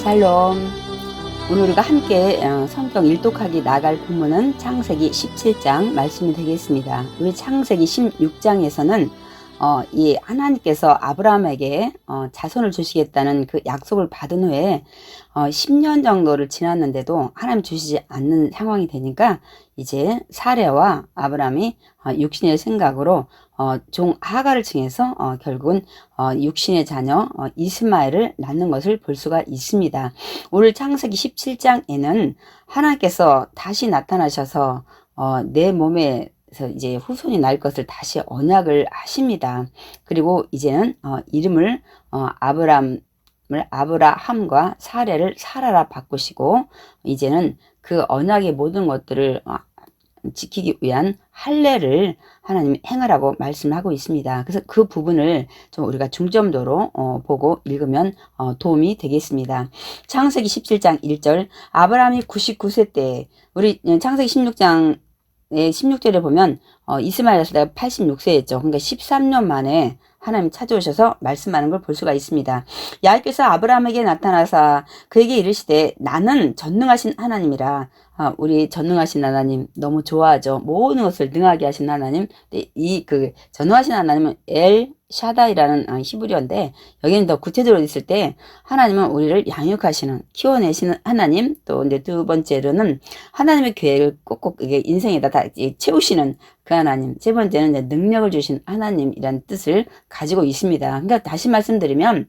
샬롬. 오늘 우리가 함께 성경 일독하기 나갈 본문은 창세기 17장 말씀이 되겠습니다. 우리 창세기 16장에서는 이 하나님께서 아브라함에게 자손을 주시겠다는 그 약속을 받은 후에 10년 정도를 지났는데도 하나님 주시지 않는 상황이 되니까 이제 사레와 아브라함이 육신의 생각으로 종 하가를 칭해서 결국은 육신의 자녀 이스마엘을 낳는 것을 볼 수가 있습니다. 오늘 창세기 17장에는 하나님께서 다시 나타나셔서 내 몸에 이제 후손이 날 것을 다시 언약을 하십니다. 그리고 이제는 이름을 아브라함과 사레를 사라라 바꾸시고 이제는 그 언약의 모든 것들을 지키기 위한 할례를 하나님이 행하라고 말씀을 하고 있습니다. 그래서 그 부분을 좀 우리가 중점도로 보고 읽으면 도움이 되겠습니다. 창세기 17장 1절 아브라함이 99세 때 우리 창세기 16절에 보면 이스마엘 낳았을 때가 86세였죠. 그러니까 13년 만에 하나님 찾아오셔서 말씀하는 걸 볼 수가 있습니다. 야훼께서 아브라함에게 나타나사 그에게 이르시되 나는 전능하신 하나님이라. 우리 전능하신 하나님 너무 좋아하죠. 모든 것을 능하게 하신 하나님. 이 전능하신 하나님은 엘 샤다이라는 히브리어인데 여기는 더 구체적으로 있을 때 하나님은 우리를 양육하시는 키워내시는 하나님, 또 이제 두 번째로는 하나님의 계획을 꼭꼭 이게 인생에다 다 채우시는 그 하나님, 세 번째는 이제 능력을 주신 하나님이라는 뜻을 가지고 있습니다. 그러니까 다시 말씀드리면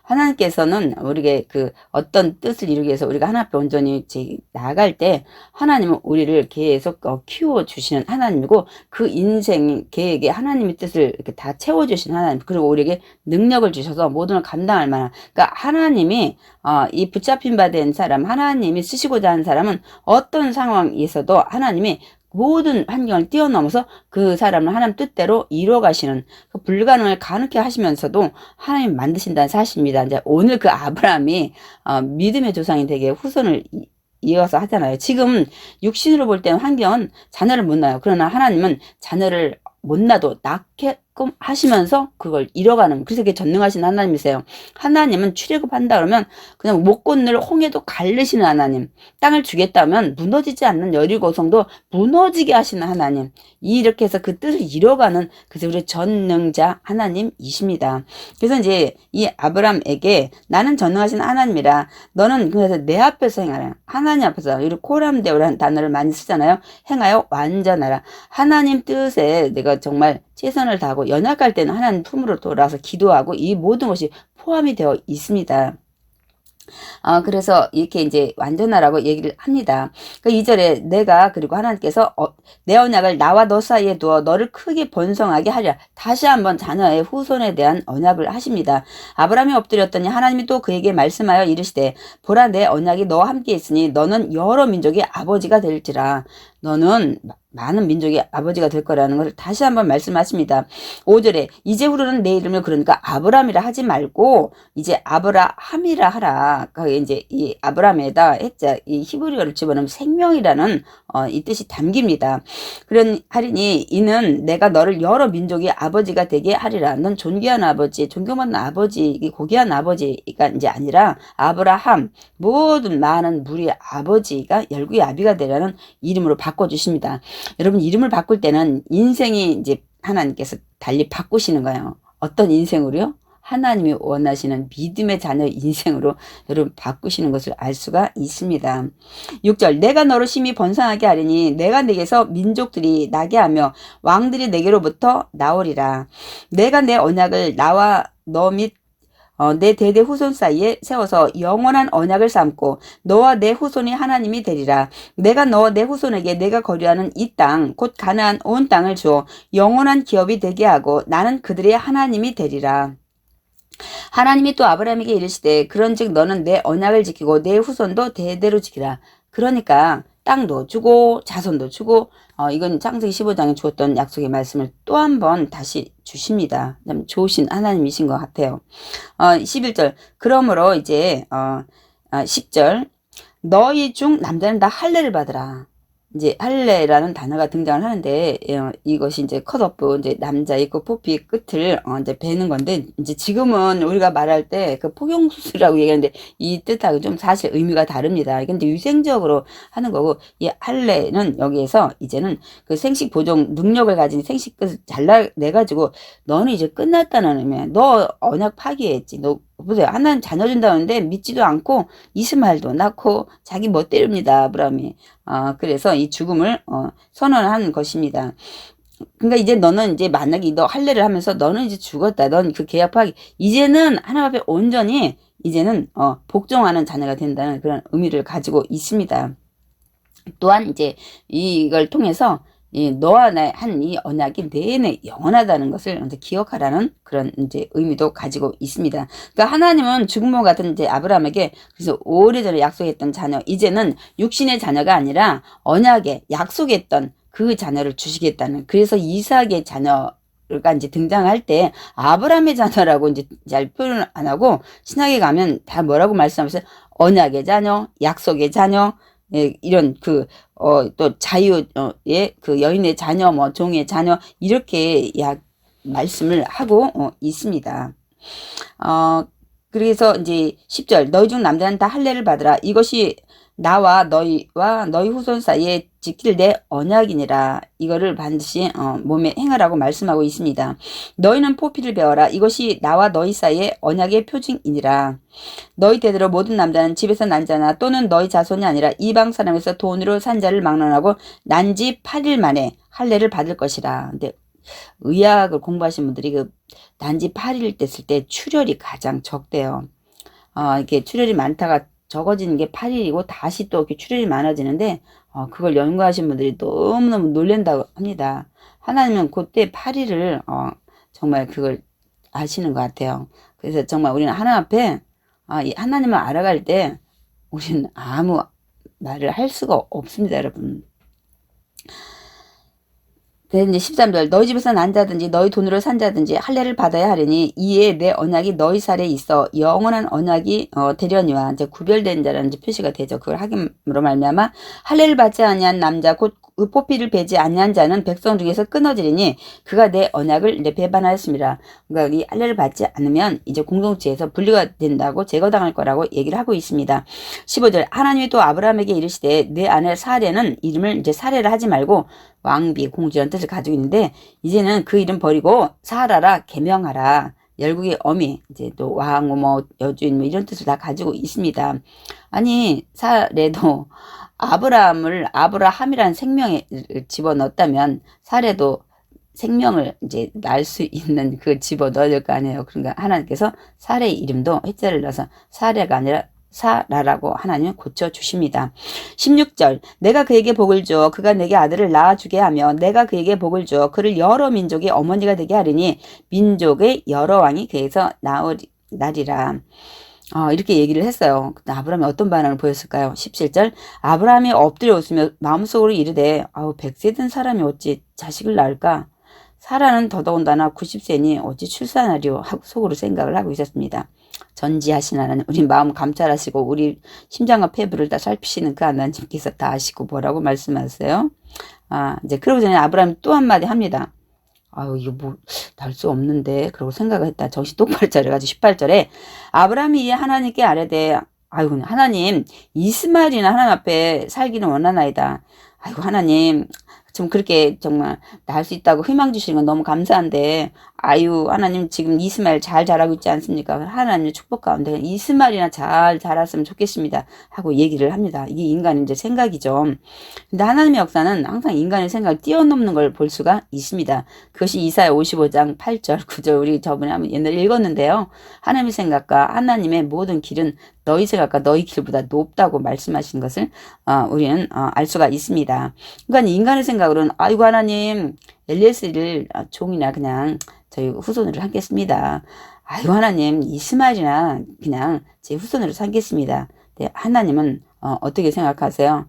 하나님께서는 우리에게 어떤 뜻을 이루기 위해서 우리가 하나 앞에 온전히 나아갈 때 하나님은 우리를 계속 키워주시는 하나님이고 그 인생 계획에 하나님의 뜻을 이렇게 다 채워주시는 하나님, 그리고 우리에게 능력을 주셔서 모든 걸 감당할 만한, 그러니까 하나님이 이 붙잡힌 바 된 사람, 하나님이 쓰시고자 하는 사람은 어떤 상황에서도 하나님이 모든 환경을 뛰어넘어서 그 사람을 하나님 뜻대로 이뤄가시는 그 불가능을 가능케 하시면서도 하나님 만드신다는 사실입니다. 이제 오늘 그 아브라함이 믿음의 조상이 되게 후손을 이어서 하잖아요. 지금 육신으로 볼 때는 환경은 자녀를 못 낳아요. 그러나 하나님은 자녀를 못 낳아도 낳게끔 하시면서 그걸 이뤄가는, 그래서 그게 전능하신 하나님이세요. 하나님은 출애굽한다 그러면 그냥 못 건널 홍해도 갈르시는 하나님, 땅을 주겠다면 무너지지 않는 여리고성도 무너지게 하시는 하나님, 이렇게 해서 그 뜻을 이뤄가는, 그래서 우리 전능자 하나님이십니다. 그래서 이제 이 아브람에게 나는 전능하신 하나님이라 너는 그래서 내 앞에서 행하라. 하나님 앞에서, 이 코람데오라는 단어를 많이 쓰잖아요. 행하여 완전하라. 하나님 뜻에 내가 정말 최선을 다하고 연약할 때는 하나님 품으로 돌아서 기도하고 이 모든 것이 포함이 되어 있습니다. 그래서 이렇게 이제 완전하라고 얘기를 합니다. 그 2절에 내가, 그리고 하나님께서 내 언약을 나와 너 사이에 두어 너를 크게 번성하게 하리라. 다시 한번 자녀의 후손에 대한 언약을 하십니다. 아브라함이 엎드렸더니 하나님이 또 그에게 말씀하여 이르시되 보라 내 언약이 너와 함께 있으니 너는 여러 민족의 아버지가 될지라. 너는 많은 민족의 아버지가 될 거라는 것을 다시 한번 말씀하십니다. 5절에 이제후로는 내 이름을 그러니까 아브람이라 하지 말고 이제 아브라함이라 하라. 이제 이 아브람에다 했자 이 히브리어를 집어넣으면 생명이라는 이 뜻이 담깁니다. 하리니 이는 내가 너를 여러 민족의 아버지가 되게 하리라. 넌 존귀한 아버지, 존경받는 아버지, 고귀한 아버지가 이제 아니라 아브라함, 모든 많은 무리의 아버지가 열국의 아비가 되라는 이름으로 바꿔주십니다. 여러분, 이름을 바꿀 때는 인생이 이제 하나님께서 달리 바꾸시는 거예요. 어떤 인생으로요? 하나님이 원하시는 믿음의 자녀 인생으로 여러분 바꾸시는 것을 알 수가 있습니다. 6절 내가 너를 심히 번성하게 하리니 내가 내게서 민족들이 나게 하며 왕들이 내게로부터 나오리라. 내가 내 언약을 나와 너 및 내 대대 후손 사이에 세워서 영원한 언약을 삼고 너와 내 후손이 하나님이 되리라. 내가 너와 내 후손에게 내가 거류하는 이 땅 곧 가나안 온 땅을 주어 영원한 기업이 되게 하고 나는 그들의 하나님이 되리라. 하나님이 또 아브라함에게 이르시되 그런즉 너는 내 언약을 지키고 내 후손도 대대로 지키라. 그러니까 땅도 주고 자손도 주고 이건 창세기 15장에 주었던 약속의 말씀을 또 한 번 다시 주십니다. 좋으신 하나님이신 것 같아요. 11절 그러므로 이제 10절 너희 중 남자는 다 할례를 받으라. 이제 할례라는 단어가 등장을 하는데 이것이 이제 컷오프 이제 남자의 그 포피 끝을 이제 베는 건데 이제 지금은 우리가 말할 때 그 포경 수술이라고 얘기하는데 이 뜻하고 좀 사실 의미가 다릅니다. 근데 위생적으로 하는 거고 이 할례는 여기에서 이제는 그 생식 보존 능력을 가진 생식 끝을 잘라내 가지고 너는 이제 끝났다는 의미야. 너 언약 파기했지. 너 보세요. 하나님 자녀 준다는데 믿지도 않고 이스마엘도 낳고 자기 멋대로입니다. 아브라함이. 그래서 이 죽음을 선언한 것입니다. 그러니까 이제 너는 이제 만약에 너 할례를 하면서 너는 이제 죽었다. 넌 그 계약 파기. 이제는 하나님 앞에 온전히 이제는 복종하는 자녀가 된다는 그런 의미를 가지고 있습니다. 또한 이제 이걸 통해서 너와 나의 한 이 언약이 내내 영원하다는 것을 이제 기억하라는 그런 이제 의미도 가지고 있습니다. 그러니까 하나님은 죽음과 같은 이제 아브라함에게 그래서 오래전에 약속했던 자녀, 이제는 육신의 자녀가 아니라 언약에 약속했던 그 자녀를 주시겠다는, 그래서 이삭의 자녀가 이제 등장할 때 아브라함의 자녀라고 이제 잘 표현을 안 하고 신약에 가면 다 뭐라고 말씀하면서 언약의 자녀, 약속의 자녀, 이런 또 자유의 그 여인의 자녀, 뭐 종의 자녀 이렇게 말씀을 하고 있습니다. 그래서 이제 10절 너희 중 남자는 다 할례를 받으라. 이것이 나와 너희와 너희 후손 사이에 지킬 내 언약이니라. 이거를 반드시 몸에 행하라고 말씀하고 있습니다. 너희는 포피를 배워라. 이것이 나와 너희 사이의 언약의 표징이니라. 너희 대대로 모든 남자는 집에서 난 자나 또는 너희 자손이 아니라 이방 사람에서 돈으로 산 자를 막론하고 난 지 8일 만에 할례를 받을 것이라. 근데 의학을 공부하신 분들이 그 난지 8일 됐을 때 출혈이 가장 적대요. 이렇게 출혈이 많다가 적어지는 게 8일이고 다시 또 이렇게 출혈이 많아지는데 그걸 연구하신 분들이 너무너무 놀란다고 합니다. 하나님은 그때 8일을 정말 그걸 아시는 것 같아요. 그래서 정말 우리는 하나님 앞에 이 하나님을 알아갈 때 우리는 아무 말을 할 수가 없습니다, 여러분. 이제 13절 너희 집에서 난 자든지 너희 돈으로 산 자든지 할례를 받아야 하리니 이에 내 언약이 너희 살에 있어 영원한 언약이 되려니와 이제 구별된 자라는 이제 표시가 되죠. 그걸 하김으로 말미암아 할례를 받지 아니한 남자 곧 그 포피를 베지 아니한 자는 백성 중에서 끊어지리니 그가 내 언약을 이제 배반하였습니다. 그러니까 이 할례를 받지 않으면 이제 공동체에서 분리가 된다고 제거당할 거라고 얘기를 하고 있습니다. 15절 하나님이 또 아브라함에게 이르시되 내 아내 사례는 이름을 이제 사례를 하지 말고 왕비 공주라는 뜻을 가지고 있는데 이제는 그 이름 버리고 사라라 계명하라. 열국의 어미 이제 또 왕 뭐 여주인 뭐 이런 뜻을 다 가지고 있습니다. 아니 사례도 아브라함이라는 생명에 집어넣었다면 사례도 생명을 이제 낳을 수 있는 그 집어넣어야 될 거 아니에요. 그러니까 하나님께서 사례의 이름도 해자를 넣어서 사례가 아니라 사라라고 하나님은 고쳐주십니다. 16절 내가 그에게 복을 줘 그가 내게 아들을 낳아주게 하며 내가 그에게 복을 줘 그를 여러 민족의 어머니가 되게 하리니 민족의 여러 왕이 그에서 나리라. 이렇게 얘기를 했어요. 아브라함이 어떤 반응을 보였을까요? 17절 아브라함이 엎드려 웃으며 마음속으로 이르되 100세 된 사람이 어찌 자식을 낳을까? 사라는 더더군다나 90세니 어찌 출산하리요? 하고 속으로 생각을 하고 있었습니다. 전지하신 하나님, 우리 마음 감찰하시고 우리 심장과 폐부를 다 살피시는 그 하나님께서 다 아시고 뭐라고 말씀하세요? 이제 그러고 전에 아브라함이 또 한마디 합니다. 이거 뭐 날 수 없는데 그러고 생각을 했다. 정신 똑바로 차려가지고 18절에 아브라함이 하나님께 아뢰되 하나님 이스마엘이나 하나님 앞에 살기는 원하나이다. 하나님 좀 그렇게 정말 날 수 있다고 희망 주시는 건 너무 감사한데 하나님 지금 이스마엘 잘 자라고 있지 않습니까? 하나님의 축복 가운데 이스마엘이나 잘 자랐으면 좋겠습니다 하고 얘기를 합니다. 이게 인간의 이제 생각이죠. 근데 하나님의 역사는 항상 인간의 생각을 뛰어넘는 걸 볼 수가 있습니다. 그것이 이사야 55장 8절 9절 우리 저번에 한번 옛날에 읽었는데요. 하나님의 생각과 하나님의 모든 길은 너희 생각과 너희 길보다 높다고 말씀하신 것을 우리는 알 수가 있습니다. 그러니까 인간의 생각으로는 하나님 엘리에스를 종이나 그냥 저희 후손으로 삼겠습니다. 하나님 이스마엘이나 그냥 제 후손으로 삼겠습니다. 네, 하나님은 어떻게 생각하세요?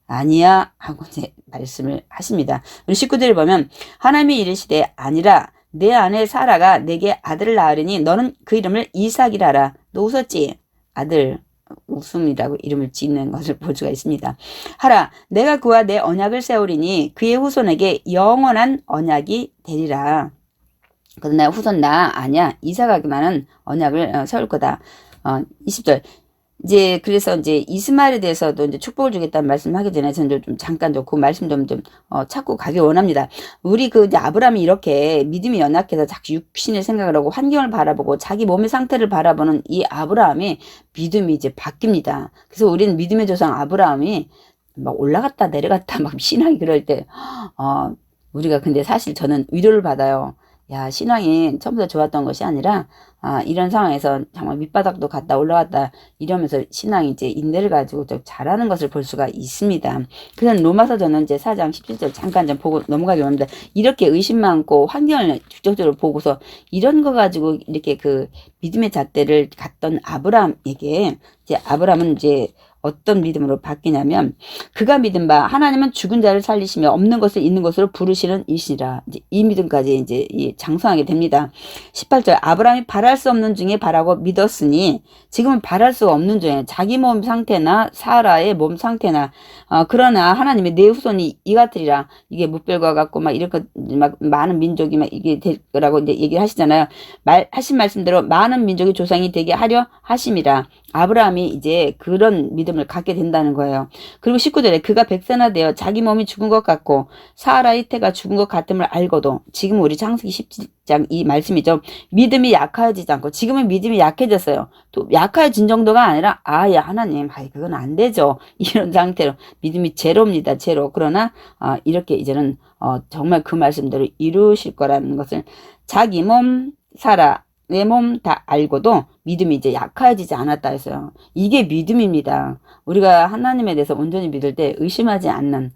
아니야 하고 이제 말씀을 하십니다. 우리 19절을 보면 하나님이 이르시되 아니라 내 아내 사라가 내게 아들을 낳으리니 너는 그 이름을 이삭이라 하라. 너 웃었지? 아들 웃음이라고 이름을 짓는 것을 볼 수가 있습니다. 하라, 내가 그와 내 언약을 세우리니 그의 후손에게 영원한 언약이 되리라. 그러나 후손 나 아니야. 이삭에게만은 언약을 세울 거다. 20절. 이제 그래서 이제 이스마엘에 대해서도 이제 축복을 주겠다는 말씀을 하기 전에 저는 좀 잠깐 그 말씀 좀 찾고 가길 원합니다. 우리 이제 아브라함이 이렇게 믿음이 연약해서 자꾸 육신의 생각을 하고 환경을 바라보고 자기 몸의 상태를 바라보는 이 아브라함의 믿음이 이제 바뀝니다. 그래서 우리는 믿음의 조상 아브라함이 막 올라갔다 내려갔다 막 신앙이 그럴 때 우리가 근데 사실 저는 위로를 받아요. 야, 신앙이 처음부터 좋았던 것이 아니라 이런 상황에서 정말 밑바닥도 갔다 올라갔다 이러면서 신앙이 이제 인내를 가지고 좀 잘하는 것을 볼 수가 있습니다. 그래서 로마서 저는 이제 4장 17절 잠깐 좀 보고 넘어가기 원합니다. 이렇게 의심 많고 환경을 직접적으로 보고서 이런 거 가지고 이렇게 그 믿음의 잣대를 갔던 아브라함에게 이제 아브라함은 이제 어떤 믿음으로 바뀌냐면 그가 믿은 바 하나님은 죽은 자를 살리시며 없는 것을 있는 것으로 부르시는 이시라. 이제 이 믿음까지 이제 장성하게 됩니다. 18절 아브라함이 바랄 수 없는 중에 바라고 믿었으니 지금은 바랄 수 없는 중에 자기 몸 상태나 사라의 몸 상태나 그러나 하나님의 내 후손이 이 같으리라. 이게 무별과 같고 막 이렇게 막 많은 민족이 막 이게 될 거라고 이제 얘기를 하시잖아요. 하신 말씀대로 많은 민족의 조상이 되게 하려 하심이라. 아브라함이 이제 그런 믿음을 갖게 된다는 거예요. 그리고 19절에 그가 백세나되어 자기 몸이 죽은 것 같고 사라의 태가 죽은 것 같음을 알고도 지금 우리 창세기 17장 이 말씀이죠. 믿음이 약해지지 않고 지금은 믿음이 약해졌어요. 또 약해진 정도가 아니라 야 하나님 그건 안 되죠. 이런 상태로 믿음이 제로입니다. 제로. 그러나 이렇게 이제는 정말 그 말씀대로 이루실 거라는 것을 자기 몸 사라 내 몸 다 알고도 믿음이 이제 약해지지 않았다 했어요. 이게 믿음입니다. 우리가 하나님에 대해서 온전히 믿을 때 의심하지 않는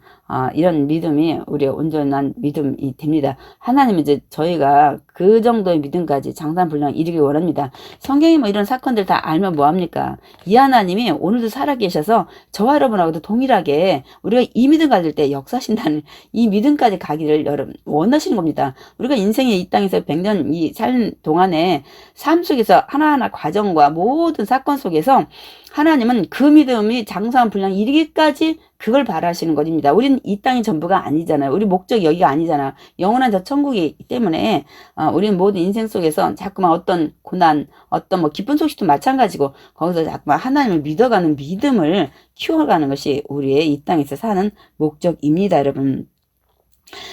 이런 믿음이 우리의 온전한 믿음이 됩니다. 하나님은 이제 저희가 그 정도의 믿음까지 장산불량 이르기 원합니다. 성경이 뭐 이런 사건들 다 알면 뭐합니까? 이 하나님이 오늘도 살아계셔서 저와 여러분하고도 동일하게 우리가 이 믿음 가질 때 역사하신다는 이 믿음까지 가기를 여러분 원하시는 겁니다. 우리가 인생의 이 땅에서 100년 이 살 동안에 삶 속에서 하나하나 과정과 모든 사건 속에서 하나님은 그 믿음이 장성한 분량 이르기까지 그걸 바라시는 것입니다. 우리는 이 땅이 전부가 아니잖아요. 우리 목적이 여기가 아니잖아요. 영원한 저 천국이기 때문에 우리는 모든 인생 속에서 자꾸만 어떤 고난, 어떤 뭐 기쁜 소식도 마찬가지고 거기서 자꾸만 하나님을 믿어가는 믿음을 키워가는 것이 우리의 이 땅에서 사는 목적입니다, 여러분.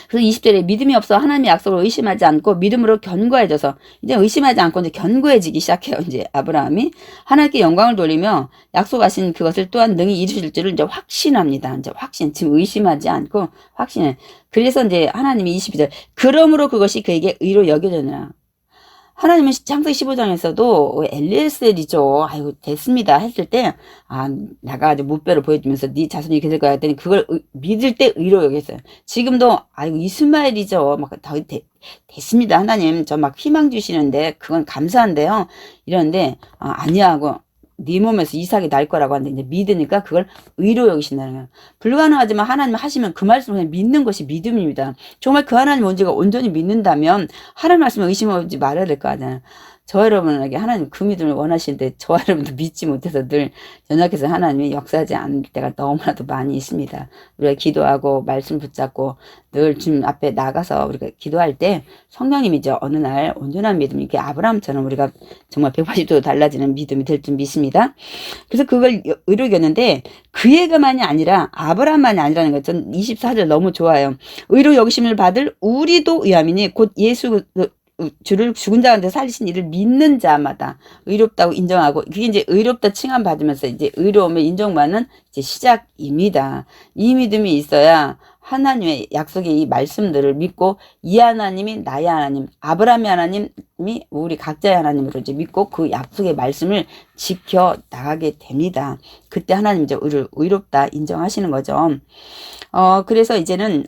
그래서 20절에 믿음이 없어 하나님의 약속을 의심하지 않고 믿음으로 견고해져서 이제 의심하지 않고 이제 견고해지기 시작해요. 이제 아브라함이 하나님께 영광을 돌리며 약속하신 그것을 또한 능히 이루실 줄을 이제 확신합니다. 이제 확신. 지금 의심하지 않고 확신해. 그래서 이제 하나님이 22절 그러므로 그것이 그에게 의로 여겨졌느라. 하나님은 창세기 15장에서도 엘리에셀이죠. 아이고 됐습니다 했을 때 내가 아주 무뼈를 보여주면서 네 자손이 계실 거야 했더니 그걸 믿을 때 의로 여겼어요. 지금도 아이고 이스마엘이죠. 막 됐습니다 하나님 저 막 희망 주시는데 그건 감사한데요. 이러는데 아니야 하고 네 몸에서 이삭이 날 거라고 하는데 이제 믿으니까 그걸 의로 여기신다는 거예요. 불가능하지만 하나님 하시면 그 말씀을 그냥 믿는 것이 믿음입니다. 정말 그 하나님 뭔지가 온전히 믿는다면 하나님 말씀을 의심하지 말아야 될 거 아니에요. 저 여러분에게 하나님 그 믿음을 원하시는데 저 여러분도 믿지 못해서 늘 연약해서 하나님이 역사하지 않을 때가 너무나도 많이 있습니다. 우리가 기도하고 말씀 붙잡고 늘 주님 앞에 나가서 우리가 기도할 때 성령님이 이제 어느 날 온전한 믿음이 이렇게 아브라함처럼 우리가 정말 180도 달라지는 믿음이 될 줄 믿습니다. 그래서 그걸 의로겼는데 그애가만이 아니라 아브라함만이 아니라는 거 전 24절 너무 좋아요. 의로 여기심을 받을 우리도 의함이니 곧 예수 주를 죽은 자한테 살리신 이를 믿는 자마다 의롭다고 인정하고 그게 이제 의롭다 칭함 받으면서 이제 의로움을 인정받는 이제 시작입니다. 이 믿음이 있어야 하나님의 약속의 이 말씀들을 믿고 이 하나님이 나의 하나님, 아브라함의 하나님이 우리 각자의 하나님으로 이제 믿고 그 약속의 말씀을 지켜 나가게 됩니다. 그때 하나님 이제 의롭다 인정하시는 거죠. 그래서 이제는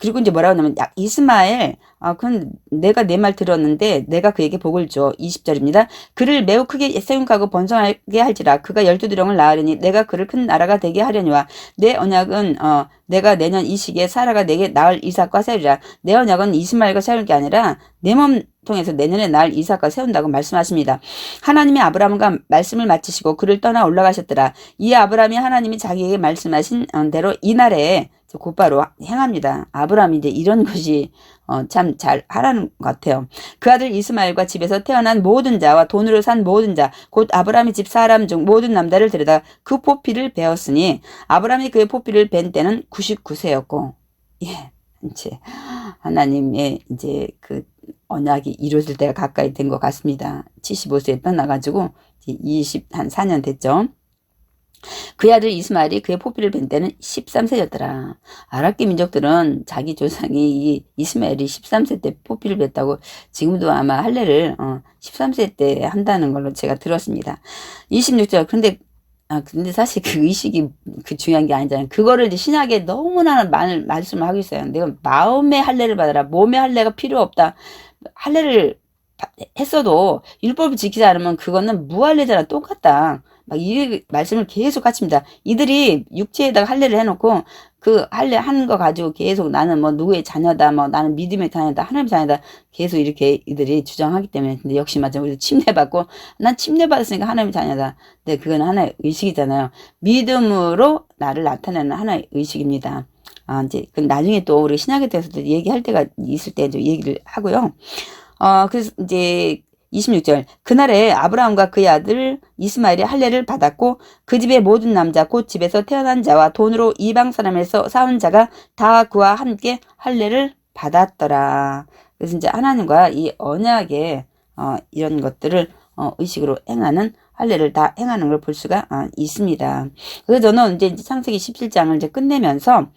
그리고 이제 뭐라고 하냐면 이스마엘 그건 내가 내 말 들었는데 내가 그에게 복을 줘. 20절입니다. 그를 매우 크게 생육하고 번성하게 할지라. 그가 12두령을 낳으려니 내가 그를 큰 나라가 되게 하려니와 내 언약은 내가 내년 이 시기에 사라가 내게 낳을 이삭과 세우리라. 내 언약은 이스마엘과 세울 게 아니라 내 몸 통해서 내년에 낳을 이삭과 세운다고 말씀하십니다. 하나님이 아브라함과 말씀을 마치시고 그를 떠나 올라가셨더라. 이 아브라함이 하나님이 자기에게 말씀하신 대로 이날에 곧바로 행합니다. 아브라함이 이제 이런 것이 참 잘 하라는 것 같아요. 그 아들 이스마엘과 집에서 태어난 모든 자와 돈으로 산 모든 자, 곧 아브라함의 집 사람 중 모든 남자를 데려다 그 포피를 베었으니 아브라함이 그의 포피를 벤 때는 99세였고, 예, 이제 하나님의 이제 그 언약이 이루어질 때가 가까이 된 것 같습니다. 75세에 떠나가지고 이제 한 4년 됐죠. 그의 아들 이스마엘이 그의 포피를 뵌 때는 13세였더라. 아랍계 민족들은 자기 조상이 이 이스마엘이 13세 때 포피를 뵀다고 지금도 아마 할례를 13세 때 한다는 걸로 제가 들었습니다. 26절. 근데 사실 그 의식이 그 중요한 게 아니잖아요. 그거를 이제 신약에 너무나 많은 말씀을 하고 있어요. 내가 마음의 할례를 받아라. 몸의 할례가 필요 없다. 할례를 했어도 율법을 지키지 않으면 그거는 무할례잖아. 똑같다. 막 이 말씀을 계속 하십니다. 이들이 육체에다가 할례를 해놓고 그 할례 하는 거 가지고 계속 나는 뭐 누구의 자녀다, 뭐 나는 믿음의 자녀다, 하나님의 자녀다 계속 이렇게 이들이 주장하기 때문에. 근데 역시 맞아, 우리 침례받고 난 침례받았으니까 하나님의 자녀다. 근데 그건 하나의 의식이잖아요. 믿음으로 나를 나타내는 하나의 의식입니다. 이제 그 나중에 또 우리 신약에 대해서도 얘기할 때가 있을 때 이제 얘기를 하고요. 그래서 이제 26절. 그날에 아브라함과 그의 아들 이스마엘이 할례를 받았고 그 집의 모든 남자 곧 집에서 태어난 자와 돈으로 이방 사람에서 사온 자가 다 그와 함께 할례를 받았더라. 그래서 이제 하나님과 이 언약의 이런 것들을 의식으로 행하는 할례를 다 행하는 걸 볼 수가 있습니다. 그래서 저는 이제 창세기 17장을 이제 끝내면서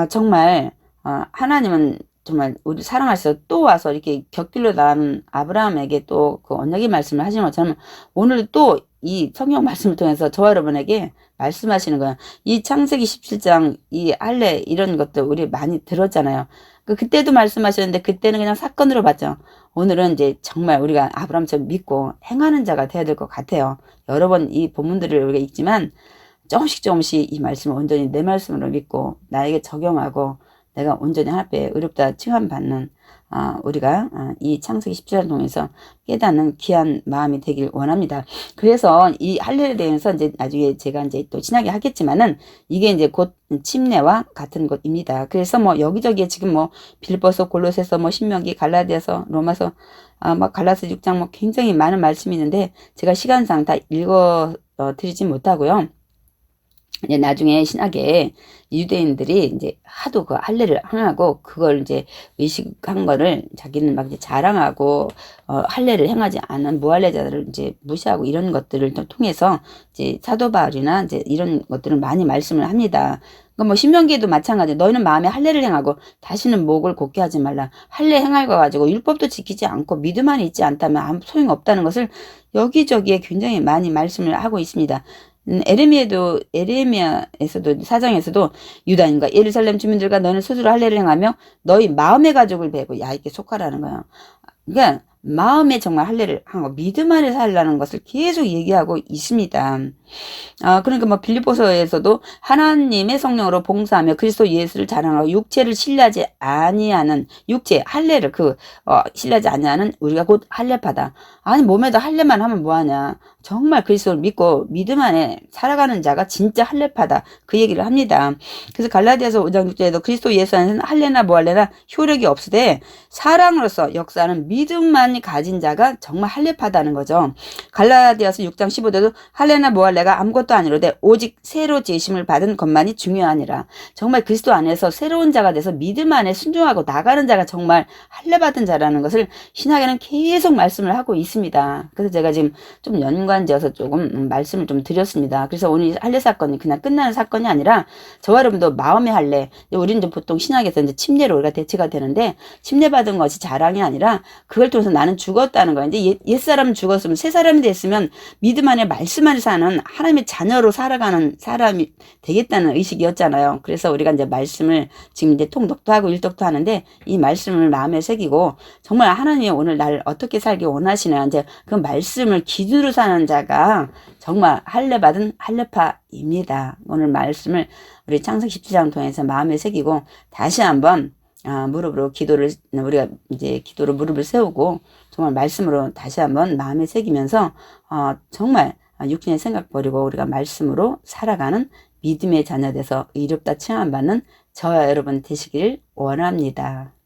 정말 하나님은 정말 우리 사랑하셔서 또 와서 이렇게 곁길로 나간 아브라함에게 또 그 언약의 말씀을 하시는 것처럼 오늘 또 이 성경 말씀을 통해서 저와 여러분에게 말씀하시는 거예요. 이 창세기 17장 이 할례 이런 것들 우리 많이 들었잖아요. 그때도 말씀하셨는데 그때는 그냥 사건으로 봤죠. 오늘은 이제 정말 우리가 아브라함처럼 믿고 행하는 자가 돼야 될 것 같아요. 여러 번 이 본문들을 우리가 읽지만 조금씩 이 말씀을 온전히 내 말씀으로 믿고 나에게 적용하고 내가 온전히 하나님의 의롭다 칭함받는 우리가 이 창세기 17장을 통해서 깨닫는 귀한 마음이 되길 원합니다. 그래서 이 할례에 대해서 이제 나중에 제가 이제 또 친하게 하겠지만은 이게 이제 곧 침례와 같은 것입니다. 그래서 뭐 여기저기에 지금 뭐 빌립보서, 골로새서, 뭐 신명기, 갈라디아서, 로마서, 막 갈라디아 6장 뭐 굉장히 많은 말씀이 있는데 제가 시간상 다 읽어 드리지 못하고요. 이제 나중에 신학에 유대인들이 이제 하도 그 할례를 행하고 그걸 이제 의식한 거를 자기는 막 이제 자랑하고 할례를 행하지 않은 무할례자들을 이제 무시하고 이런 것들을 통해서 이제 사도 바울이나 이제 이런 것들을 많이 말씀을 합니다. 그러니까 뭐 신명기에도 마찬가지. 너희는 마음에 할례를 행하고 다시는 목을 곧게 하지 말라. 할례 행할 거 가지고 율법도 지키지 않고 믿음 안에 있지 않다면 아무 소용 없다는 것을 여기저기에 굉장히 많이 말씀을 하고 있습니다. 에레미야에서도 사장에서도 유다인과 예루살렘 주민들과 너는 스스로 할례를 행하며 너희 마음의 가족을 베고 야에게 속하라는 거예요. 그러니까 마음에 정말 할례를 하고 믿음 안에 살라는 것을 계속 얘기하고 있습니다. 그러니까 뭐 빌립보서에서도 하나님의 성령으로 봉사하며 그리스도 예수를 자랑하고 육체를 신뢰하지 아니하는 육체 할례를 신뢰하지 아니하는 우리가 곧 할례파다. 아니 몸에다 할례만 하면 뭐하냐. 정말 그리스도를 믿고 믿음 안에 살아가는 자가 진짜 할례파다. 그 얘기를 합니다. 그래서 갈라디아서 5장 6절에도 그리스도 예수 안에서는 할례나 무할례나 효력이 없으되 사랑으로서 역사하는 믿음만 가진 자가 정말 할례파다는 거죠. 갈라디아서 6장 15절에도 할례나 무할례가 아무것도 아니로되 오직 새로 제심을 받은 것만이 중요하니라. 정말 그리스도 안에서 새로운 자가 돼서 믿음 안에 순종하고 나가는 자가 정말 할례받은 자라는 것을 신학에는 계속 말씀을 하고 있습니다. 그래서 제가 지금 좀 연관지어서 조금 말씀을 좀 드렸습니다. 그래서 오늘 할례 사건이 그냥 끝나는 사건이 아니라 저와 여러분도 마음의 할례, 우리는 이제 보통 신학에서 이제 침례로 우리가 대체가 되는데 침례받은 것이 자랑이 아니라 그걸 통해서 나는 죽었다는 거야. 이제 옛사람은 죽었으면 새 사람이 됐으면 믿음 안에 말씀 안에 사는 하나님의 자녀로 살아가는 사람이 되겠다는 의식이었잖아요. 그래서 우리가 이제 말씀을 지금 이제 통독도 하고 일독도 하는데 이 말씀을 마음에 새기고 정말 하나님이 오늘 날 어떻게 살기 원하시나 이제 그 말씀을 기준으로 사는 자가 정말 할례 받은 할례파입니다. 오늘 말씀을 우리 창세기 17장 통해서 마음에 새기고 다시 한번 무릎으로 우리가 이제 기도로 무릎을 세우고 정말 말씀으로 다시 한번 마음에 새기면서 정말 육신의 생각 버리고 우리가 말씀으로 살아가는 믿음의 자녀 돼서 의롭다 칭함받는 저와 여러분 되시길 원합니다.